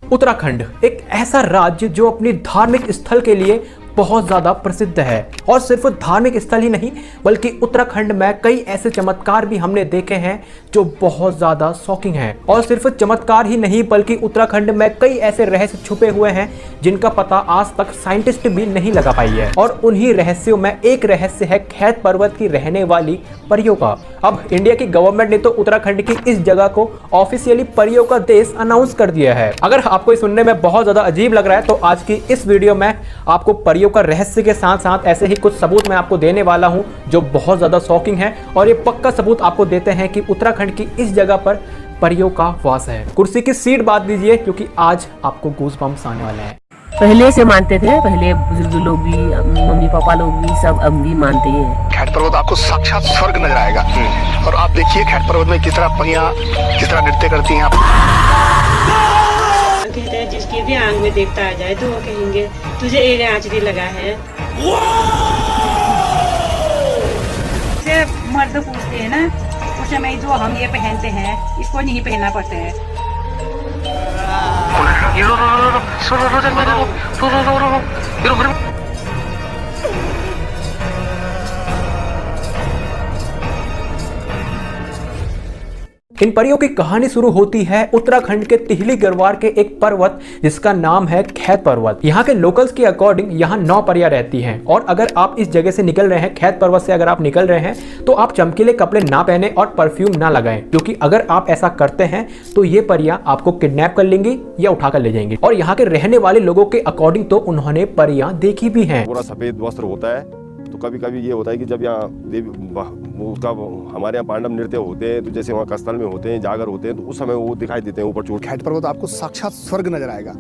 उत्तराखंड एक ऐसा राज्य जो अपनी धार्मिक स्थल के लिए बहुत ज़्यादा प्रसिद्ध है और सिर्फ धार्मिक स्थल ही नहीं बल्कि उत्तराखंड में कई ऐसे चमत्कार भी हमने देखे हैं जो बहुत ज़्यादा शॉकिंग हैं। और सिर्फ चमत्कार ही नहीं बल्कि उत्तराखंड में कई ऐसे रहस्य छुपे हुए हैं जिनका पता आज तक साइंटिस्ट भी नहीं लगा पाई है। और उन्हीं रहस्यों में एक रहस्य है खैत पर्वत की रहने वाली परियों का। अब इंडिया की गवर्नमेंट ने तो उत्तराखंड की इस जगह को ऑफिशियली परियों का देश अनाउंस कर दिया है। अगर आपको सुनने में बहुत ज़्यादा अजीब लग रहा है तो आज की इस वीडियो में आपको परियों का रहस्य के साथ साथ ऐसे ही कुछ सबूत मैं आपको देने वाला हूं जो बहुत ज्यादा शॉकिंग है। और ये पक्का सबूत आपको देते हैं कि उत्तराखंड की इस जगह पर परियों का वास है। कुर्सी की सीट बात दीजिए क्योंकि आज आपको गूज़बम्प्स आने वाले हैं। पहले से मानते थे, पहले बुजुर्ग लोग भी, मम्मी पापा लोग भी, सब अब भी मानते हैं। खैट पर्वत आपको साक्षात स्वर्ग नजर आएगा। और आप देखिए खैट पर्वत में किस तरह परियां किस तरह नृत्य करती हैं। कहते हैं जिसके भी आंग में देखता आ जाए तो वो कहेंगे तुझे एक आंचली लगा है। से मर्द पूछते हैं ना उस समय जो हम ये पहनते हैं इसको नहीं पहनना पड़ता है। इन परियों की कहानी शुरू होती है उत्तराखंड के टिहली गढ़वाल के एक पर्वत जिसका नाम है खैत पर्वत। यहाँ के लोकल्स के अकॉर्डिंग यहाँ 9 परियां रहती हैं। और अगर आप इस जगह से निकल रहे हैं, खैत पर्वत से अगर आप निकल रहे हैं तो आप चमकीले कपड़े ना पहने और परफ्यूम ना लगाएं, क्योंकि अगर आप ऐसा करते हैं तो ये परियां आपको किडनैप कर लेंगी या उठाकर ले जाएंगी। और यहाँ के रहने वाले लोगों के अकॉर्डिंग तो उन्होंने परियां देखी भी हैं। पूरा सफेद वस्त्र होता है। तो कभी कभी ये होता है कि जब यहाँ देवी उसका हमारे यहाँ पांडव नृत्य होते हैं तो जैसे वहाँ कस्थल में होते हैं, जागर होते हैं, तो उस समय वो दिखाई देते हैं ऊपर चोट। खैट पर्वत आपको साक्षात स्वर्ग नजर आएगा।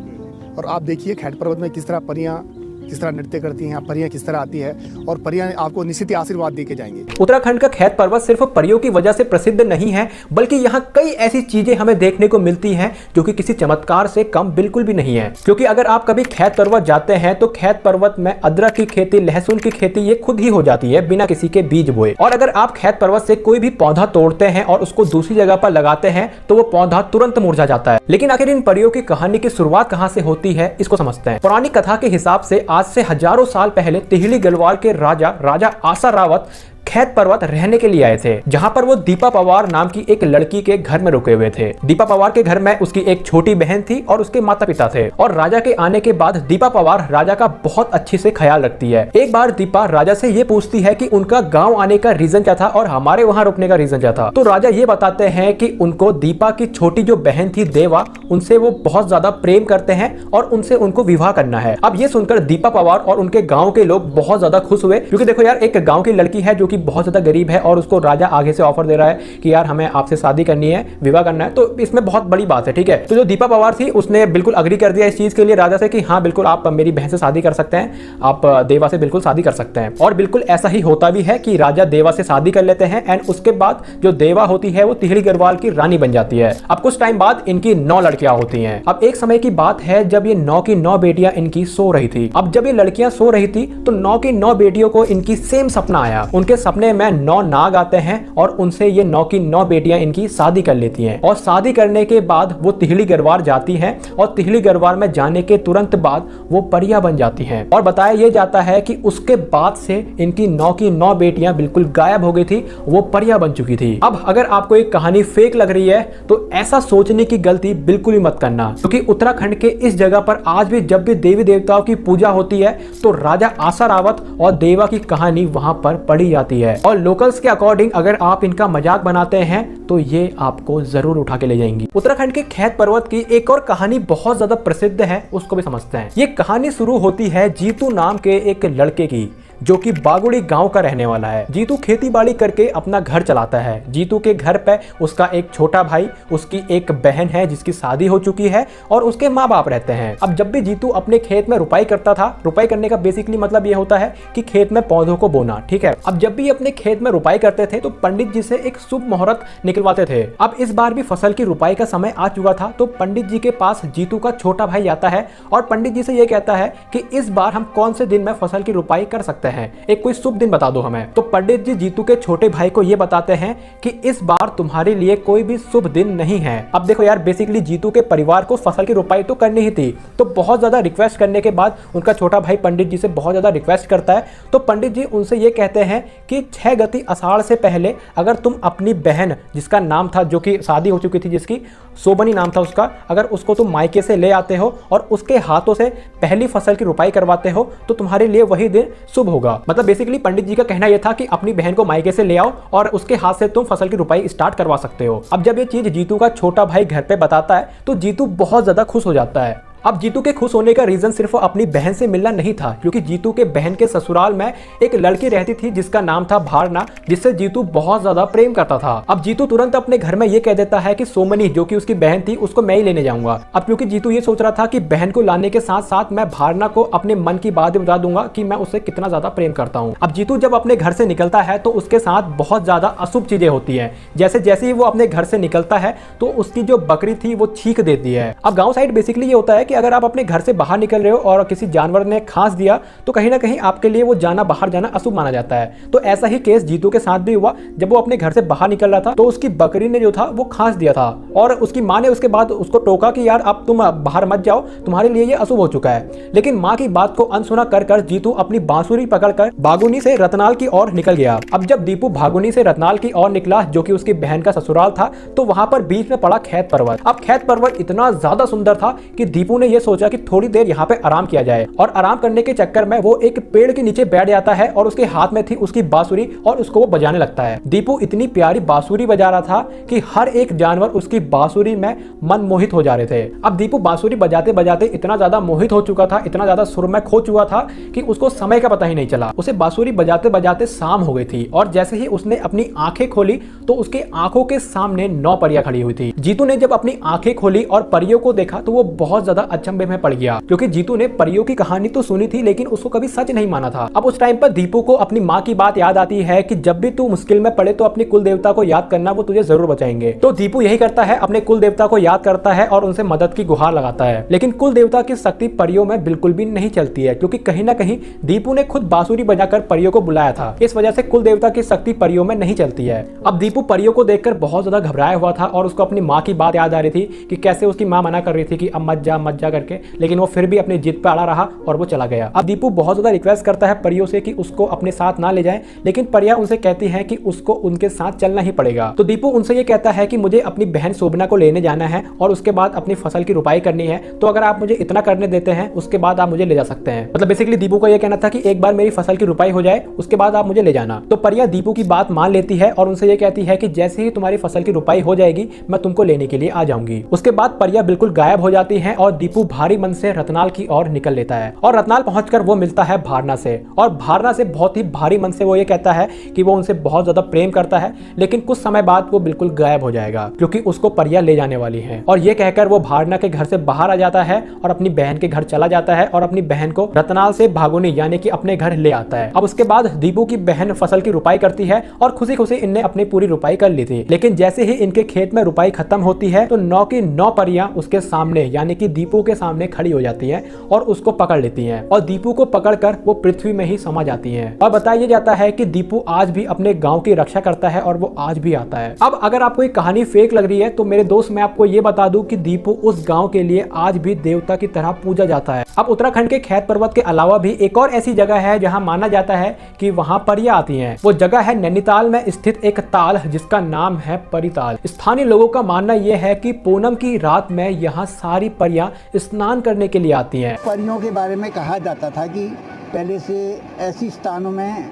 और आप देखिए खैट पर्वत में किस तरह परियां किस तरह नृत्य करती हैं, परियां किस तरह आती है और परियां आपको निश्चित आशीर्वाद दे के जाएंगे। उत्तराखंड का खैत पर्वत सिर्फ परियों की वजह से प्रसिद्ध नहीं है बल्कि यहाँ कई ऐसी चीजें हमें देखने को मिलती हैं जो कि किसी चमत्कार से कम बिल्कुल भी नहीं है। क्योंकि अगर आप कभी खैत पर्वत जाते हैं तो खैत पर्वत में अदरक की खेती, लहसुन की खेती ये खुद ही हो जाती है बिना किसी के बीज बोए। और अगर आप खैत पर्वत से कोई भी पौधा तोड़ते हैं और उसको दूसरी जगह पर लगाते हैं तो वो पौधा तुरंत मुरझा जाता है। लेकिन आखिर इन परियों की कहानी की शुरुआत कहां से होती है इसको समझते हैं। पुरानी कथा के हिसाब से आज से हजारों साल पहले टिहली गढ़वाल के राजा आशा रावत खैत पर्वत रहने के लिए आए थे, जहां पर वो दीपा पवार नाम की एक लड़की के घर में रुके हुए थे। दीपा पवार के घर में उसकी एक छोटी बहन थी और उसके माता पिता थे। और राजा के आने के बाद दीपा पवार राजा का बहुत अच्छे से ख्याल रखती है। एक बार दीपा राजा से ये पूछती है कि उनका गांव आने का रीजन क्या था और हमारे वहां रुकने का रीजन क्या था। तो राजा ये बताते हैं कि उनको दीपा की छोटी जो बहन थी देवा, उनसे वो बहुत ज्यादा प्रेम करते हैं और उनसे उनको विवाह करना है। अब ये सुनकर दीपा पवार और उनके गाँव के लोग बहुत ज्यादा खुश हुए, क्योंकि देखो यार, एक गाँव की लड़की है जो बहुत ज्यादा गरीब है और उसको राजा आगे से ऑफर दे रहा है कि यार हमें आपसे शादी करनी है, विवाह करना है, तो इसमें बहुत बड़ी बात है। ठीक है, तो जो दीपा पवार थी उसने बिल्कुल अग्री कर दिया इस चीज के लिए राजा से कि हाँ बिल्कुल आप मेरी बहन से शादी कर सकते हैं, आप देवा से बिल्कुल शादी कर सकते हैं। और बिल्कुल ऐसा ही होता भी है कि राजा देवा से शादी कर लेते हैं एंड उसके बाद जो देवा होती है वो टिहली गढ़वाल की रानी बन जाती है। अब कुछ टाइम बाद इनकी 9 लड़कियां होती हैं। अब एक समय की बात है जब ये 9 की 9 बेटियां इनकी सो रही थी। अब जब ये लड़कियां सो रही थी तो 9 की 9 बेटियों को इनकी सेम सपना आया। उनके सपने में 9 नाग आते हैं और उनसे ये 9 की 9 बेटियां इनकी शादी कर लेती हैं। और शादी करने के बाद वो टिहली गढ़वाल जाती हैं और टिहली गढ़वाल में जाने के तुरंत बाद वो परियां बन जाती हैं। और बताया ये जाता है कि उसके बाद से इनकी 9 की 9 बेटियां बिल्कुल गायब हो गई थी, वो परियां बन चुकी थी। अब अगर आपको एक कहानी फेक लग रही है तो ऐसा सोचने की गलती बिल्कुल भी मत करना, क्योंकि उत्तराखंड के इस जगह पर आज भी जब भी देवी देवताओं की पूजा होती है तो राजा आशा रावत और देवा की कहानी वहां पर पढ़ी जाती है। और लोकल्स के अकॉर्डिंग अगर आप इनका मजाक बनाते हैं तो ये आपको जरूर उठा के ले जाएंगी। उत्तराखंड के खैत पर्वत की एक और कहानी बहुत ज्यादा प्रसिद्ध है, उसको भी समझते हैं। ये कहानी शुरू होती है जीतू नाम के एक लड़के की जो कि बागुड़ी गांव का रहने वाला है। जीतू खेती बाड़ी करके अपना घर चलाता है। जीतू के घर पे उसका एक छोटा भाई, उसकी एक बहन है जिसकी शादी हो चुकी है और उसके माँ बाप रहते हैं। अब जब भी जीतू अपने खेत में रुपाई करता था, रुपाई करने का बेसिकली मतलब ये होता है कि खेत में पौधों को बोना, ठीक है। अब जब भी अपने खेत में रुपाई करते थे तो पंडित जी से एक शुभ मुहूर्त निकलवाते थे। अब इस बार भी फसल की रुपाई का समय आ चुका था तो पंडित जी के पास जीतू का छोटा भाई आता है और पंडित जी से ये कहता है कि इस बार हम कौन से दिन में फसल की रुपाई कर सकते सकते हैं, एक कोई शुभ दिन बता दो हमें। तो पंडित जी जीतू के छोटे भाई को ये बताते हैं कि इस बार तुम्हारे लिए कोई भी शुभ दिन नहीं है। अब देखो यार, बेसिकली जीतू के परिवार को फसल की रुपाई तो करनी ही थी, तो बहुत ज्यादा रिक्वेस्ट करने के बाद उनका छोटा भाई पंडित जी से बहुत ज्यादा रिक्वेस्ट करता है। तो पंडित जी उनसे ये कहते हैं कि 6 गति आषाढ़ से पहले अगर तुम अपनी बहन, जिसका नाम था, जो कि शादी हो चुकी थी, जिसकी सोबनी नाम था उसका, अगर उसको तुम मायके से ले आते हो और उसके हाथों से पहली फसल की रुपाई करवाते हो तो तुम्हारे लिए वही दिन शुभ होगा। मतलब बेसिकली पंडित जी का कहना यह था कि अपनी बहन को मायके से ले आओ और उसके हाथ से तुम फसल की रुपाई स्टार्ट करवा सकते हो। अब जब ये चीज जीतू का छोटा भाई घर पे बताता है तो जीतू बहुत ज्यादा खुश हो जाता है। अब जीतू के खुश होने का रीजन सिर्फ अपनी बहन से मिलना नहीं था, क्योंकि जीतू के बहन के ससुराल में एक लड़की रहती थी जिसका नाम था भारना, जिससे जीतू बहुत ज्यादा प्रेम करता था। अब जीतू तुरंत अपने घर में ये कह देता है कि सोमनी, जो कि उसकी बहन थी, उसको मैं ही लेने जाऊंगा। अब क्योंकि जीतू ये सोच रहा था कि बहन को लाने के साथ साथ मैं भारना को अपने मन की बात बता दूंगा कि मैं उससे कितना ज्यादा प्रेम करता हूँ। अब जीतू जब अपने घर से निकलता है तो उसके साथ बहुत ज्यादा अशुभ चीजें होती है। जैसे ही वो अपने घर से निकलता है तो उसकी जो बकरी थी वो छींक देती है। अब गाँव साइड बेसिकली ये होता है कि अगर आप अपने घर से बाहर निकल रहे हो और किसी जानवर ने खांस दिया तो कहीं ना कहीं आपके लिए वो बाहर जाना अशुभ माना जाता है। तो ऐसा ही केस जीतू के साथ भी हुआ। जब वो अपने घर से बाहर निकल रहा था तो उसकी बकरी ने जो था वो खांस दिया था और उसकी माँ ने उसके बाद उसको टोका कि यार अब तुम बाहर मत जाओ, तुम्हारे लिए ये अशुभ हो चुका है। लेकिन माँ की बात को अनसुना कर जीतू अपनी बांसुरी पकड़कर बागुनी से रतनाल की ओर निकल गया। अब जब दीपू बागुनी से रतनाल की ओर निकला, जो कि उसकी बहन का ससुराल था, तो वहां पर बीच में पड़ा खैत पर्वत। अब खैत पर्वत इतना ज्यादा सुंदर था कि दीपू ने यह सोचा कि थोड़ी देर यहाँ पे आराम किया जाए, और आराम करने के चक्कर में वो एक पेड़ के नीचे बैठ जाता है और उसके हाथ में थी उसकी बांसुरी और उसको वो बजाने लगता है। दीपू इतनी प्यारी बांसुरी बजा रहा था कि हर एक जानवर उसकी बांसुरी में मन मोहित हो जा रहे थे। अब दीपू बांसुरी बजाते बजाते इतना ज्यादा मोहित हो चुका था, इतना ज्यादा सुर में खो चुका था कि उसको समय का पता ही नहीं चला। उसे बांसुरी बजाते बजाते शाम हो गई थी और जैसे ही उसने अपनी आंखें खोली तो उसके आंखों के सामने 9 परियां खड़ी हुई थी। जीतू ने जब अपनी आंखें खोली और परियों को देखा तो वो बहुत ज्यादा अचंभे में पड़ गया, क्योंकि जीतू ने परियों की कहानी तो सुनी थी लेकिन उसको कभी सच नहीं माना था। अब उस टाइम पर दीपू को अपनी माँ की बात याद आती है कि जब भी तू मुश्किल में पड़े तो अपने कुल देवता को याद करना, वो तुझे जरूर बचाएंगे। तो दीपू यही करता है, अपने कुल देवता को याद करता है और उनसे मदद की गुहार लगाता है। लेकिन कुल देवता की शक्ति परियों में बिल्कुल भी नहीं चलती है, क्योंकि कहीं ना कहीं दीपू ने खुद बांसुरी बजाकर परियों को बुलाया था। इस वजह से कुल देवता की शक्ति परियों में नहीं चलती है। अब दीपू परियों को देखकर बहुत ज्यादा घबराया हुआ था और उसको अपनी माँ की बात याद आ रही थी कि कैसे उसकी माँ मना कर रही थी कि अब मत जा करके, लेकिन वो फिर भी अपनी जिद पे अड़ा रहा और वो चला गया। अब दीपू बहुत ज्यादा रिक्वेस्ट करता है परियों से कि उसको अपने साथ ना ले जाएं, लेकिन परियां उनसे कहती हैं कि उसको उनके साथ चलना ही पड़ेगा। तो दीपू उनसे ये कहता है कि मुझे अपनी बहन शोभना को लेने जाना है और उसके बाद अपनी फसल की रुपाई करनी है, तो अगर आप मुझे इतना करने देते हैं उसके बाद आप मुझे ले जा सकते हैं। मतलब बेसिकली दीपू को यह कहना था कि एक बार मेरी फसल की रुपाई हो जाए उसके बाद आप मुझे ले जाना। तो परियां दीपू की बात मान लेती है और उनसे ये कहती है कि जैसे ही तुम्हारी फसल की रुपाई हो जाएगी मैं तुमको लेने के लिए आ जाऊंगी। उसके बाद परियां बिल्कुल गायब हो जाती है और दीपू भारी मन से रतनाल की ओर निकल लेता है और रतनाल पहुंचकर वो मिलता है भारना से, और भारना से बहुत ही भारी मन से वो ये कहता है कि वो उनसे बहुत ज्यादा प्रेम करता है, लेकिन कुछ समय बाद वो बिल्कुल गायब हो जाएगा क्योंकि उसको परियां ले जाने वाली हैं। और ये कहकर वो भारना के घर से बाहर आ जाता है और अपनी बहन के घर चला जाता है और अपनी बहन को रतनाल से भागुनी यानी कि अपने घर ले आता है। अब उसके बाद दीपू की बहन फसल की रुपाई करती है और खुशी खुशी इनने अपनी पूरी रुपाई कर ली थी। लेकिन जैसे ही इनके खेत में रुपाई खत्म होती है तो 9 की 9 परियां उसके सामने यानी कि दीपू के सामने खड़ी हो जाती हैं और उसको पकड़ लेती हैं और दीपू को पकड़कर वो पृथ्वी में ही समा जाती हैं। और बताया जाता है कि दीपू आज भी अपने गांव की रक्षा करता है और वो आज भी आता है। अब अगर आपको ये कहानी फेक लग रही है तो मेरे दोस्त मैं आपको ये बता दूं कि दीपू उस गांव के लिए आज भी देवता की तरह पूजा जाता है। अब उत्तराखंड के खैत पर्वत के अलावा भी एक और ऐसी जगह है जहां माना जाता है कि वहां परियां आती हैं। वो जगह है नैनीताल में स्थित एक ताल जिसका नाम है परिताल। स्थानीय लोगों का मानना यह है कि पूनम की रात में यहाँ सारी परियां स्नान करने के लिए आती हैं। परियों के बारे में कहा जाता था कि पहले से ऐसी स्थानों में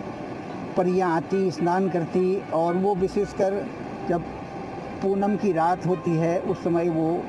परियां आती, स्नान करती, और वो विशेषकर जब पूनम की रात होती है उस समय वो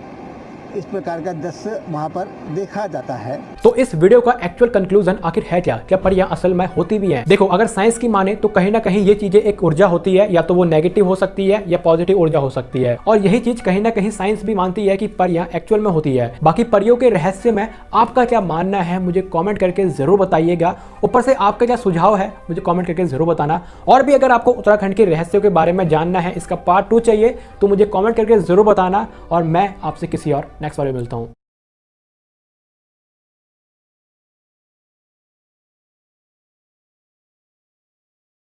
इस प्रकार का दृश्य वहाँ पर देखा जाता है। तो इस वीडियो का एक्चुअल कंक्लूजन आखिर है क्या परियां असल में होती भी हैं? देखो, अगर साइंस की माने तो कहीं ना कहीं ये चीजें एक ऊर्जा होती है, या तो वो नेगेटिव हो सकती है या पॉजिटिव ऊर्जा हो सकती है, और यही चीज कहीं ना कहीं साइंस भी मानती है कि परियां एक्चुअल में होती है। बाकी परियों के रहस्य में आपका क्या मानना है मुझे कॉमेंट करके जरूर बताइएगा। ऊपर से आपका क्या सुझाव है मुझे कॉमेंट करके जरूर बताना। और भी अगर आपको उत्तराखंड के रहस्यों के बारे में जानना है, इसका पार्ट 2 चाहिए, तो मुझे कॉमेंट करके जरूर बताना और मैं आपसे किसी और नेक्स्ट वाले में मिलता हूँ।